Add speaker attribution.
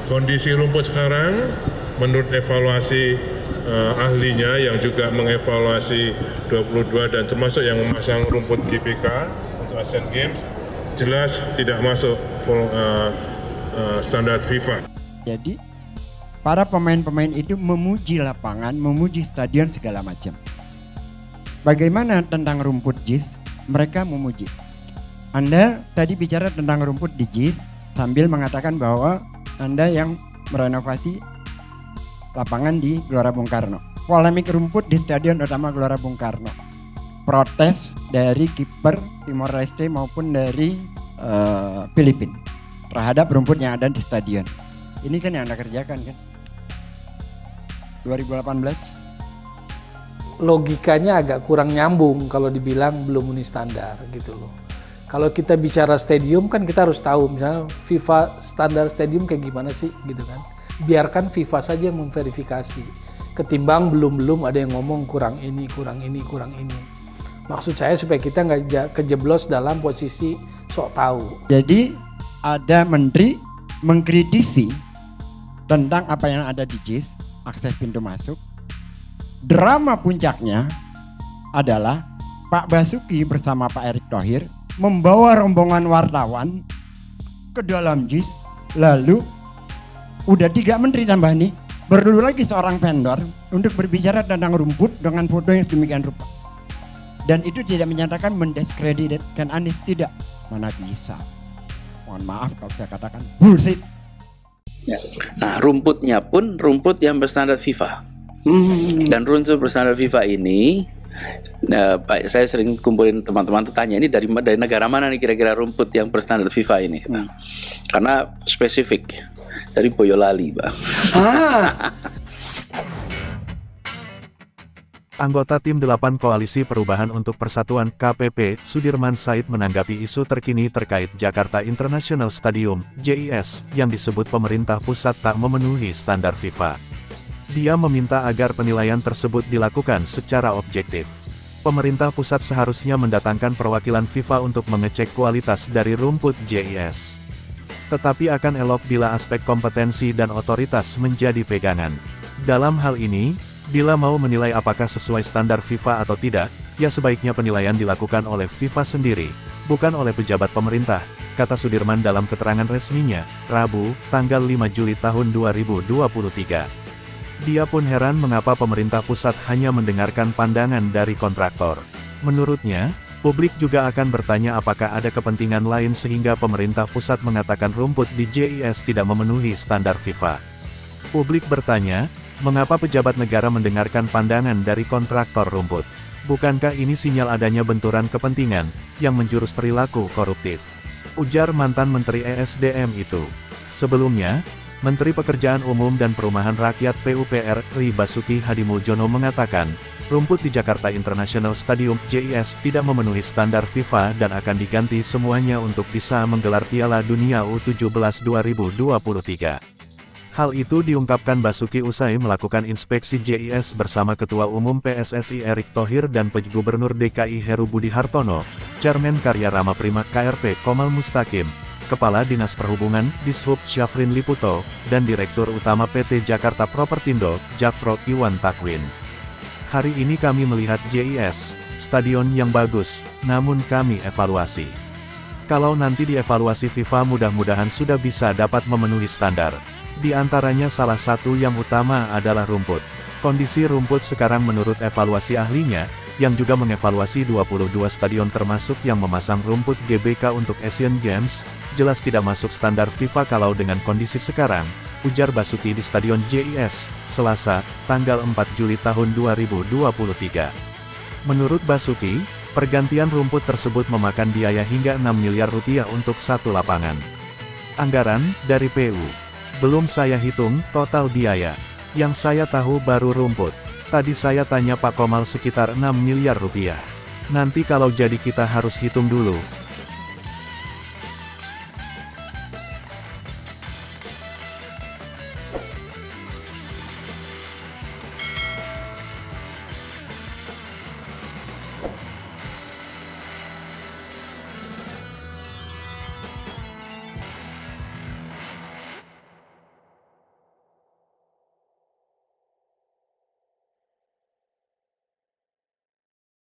Speaker 1: Kondisi rumput sekarang, menurut evaluasi ahlinya yang juga mengevaluasi 22 dan termasuk yang memasang rumput GBK untuk Asian Games, jelas tidak masuk standar FIFA.
Speaker 2: Jadi para pemain-pemain itu memuji lapangan, memuji stadion segala macam. Bagaimana tentang rumput JIS? Mereka memuji. Anda tadi bicara tentang rumput di JIS sambil mengatakan bahwa Anda yang merenovasi lapangan di Gelora Bung Karno. Polemik rumput di Stadion Utama Gelora Bung Karno. Protes dari kiper Timor Leste maupun dari Filipina terhadap rumput yang ada di stadion. Ini kan yang Anda kerjakan kan? 2018.
Speaker 3: Logikanya agak kurang nyambung kalau dibilang belum memenuhi standar gitu loh. Kalau kita bicara stadium kan kita harus tahu misalnya FIFA standar stadium kayak gimana sih gitu kan. Biarkan FIFA saja yang memverifikasi. Ketimbang belum ada yang ngomong kurang ini. Maksud saya supaya kita nggak kejeblos dalam posisi sok tahu.
Speaker 2: Jadi ada menteri mengkritisi tentang apa yang ada di JIS, akses pintu masuk. Drama puncaknya adalah Pak Basuki bersama Pak Erick Thohir membawa rombongan wartawan ke dalam JIS, lalu udah 3 menteri tambah nih, perlu lagi seorang vendor untuk berbicara tentang rumput dengan foto yang demikian rupa. Dan itu tidak menyatakan mendiskreditkan Anies, tidak. Mana bisa. Mohon maaf kalau saya katakan bullshit.
Speaker 4: Nah, rumputnya pun rumput yang berstandar FIFA. Dan rumput berstandar FIFA ini, Pak, saya sering kumpulin teman-teman tuh tanya ini dari negara mana nih kira-kira rumput yang berstandar FIFA ini? Karena spesifik dari Boyolali, Pak.
Speaker 5: Anggota Tim 8 Koalisi Perubahan untuk Persatuan KPP, Sudirman Said menanggapi isu terkini terkait Jakarta International Stadium, JIS, yang disebut pemerintah pusat tak memenuhi standar FIFA. Dia meminta agar penilaian tersebut dilakukan secara objektif. Pemerintah pusat seharusnya mendatangkan perwakilan FIFA untuk mengecek kualitas dari rumput JIS. Tetapi akan elok bila aspek kompetensi dan otoritas menjadi pegangan. Dalam hal ini, bila mau menilai apakah sesuai standar FIFA atau tidak, ya sebaiknya penilaian dilakukan oleh FIFA sendiri, bukan oleh pejabat pemerintah, kata Sudirman dalam keterangan resminya, Rabu, tanggal 5 Juli tahun 2023. Dia pun heran mengapa pemerintah pusat hanya mendengarkan pandangan dari kontraktor. Menurutnya, publik juga akan bertanya apakah ada kepentingan lain sehingga pemerintah pusat mengatakan rumput di JIS tidak memenuhi standar FIFA. Publik bertanya, mengapa pejabat negara mendengarkan pandangan dari kontraktor rumput? Bukankah ini sinyal adanya benturan kepentingan, yang menjurus perilaku koruptif? Ujar mantan Menteri ESDM itu. Sebelumnya, Menteri Pekerjaan Umum dan Perumahan Rakyat PUPR, Ri Basuki Hadimuljono mengatakan, rumput di Jakarta International Stadium, JIS, tidak memenuhi standar FIFA dan akan diganti semuanya untuk bisa menggelar Piala Dunia U17 2023. Hal itu diungkapkan Basuki usai melakukan inspeksi JIS bersama Ketua Umum PSSI Erick Thohir dan Gubernur DKI Heru Budi Hartono, Chairman Karya Rama Prima KRP Komal Mustaqim, Kepala Dinas Perhubungan Dishub Syafrin Liputo, dan Direktur Utama PT Jakarta Propertindo, Jakpro Iwan Takwin. Hari ini kami melihat JIS, stadion yang bagus, namun kami evaluasi. Kalau nanti dievaluasi FIFA mudah-mudahan sudah bisa dapat memenuhi standar. Di antaranya salah satu yang utama adalah rumput. Kondisi rumput sekarang menurut evaluasi ahlinya, yang juga mengevaluasi 22 stadion termasuk yang memasang rumput GBK untuk Asian Games, jelas tidak masuk standar FIFA kalau dengan kondisi sekarang, ujar Basuki di Stadion JIS, Selasa, tanggal 4 Juli tahun 2023. Menurut Basuki, pergantian rumput tersebut memakan biaya hingga 6 miliar rupiah untuk satu lapangan. Anggaran, dari PU. Belum saya hitung, total biaya. Yang saya tahu baru rumput. Tadi saya tanya Pak Komal sekitar 6 miliar rupiah. Nanti kalau jadi kita harus hitung dulu,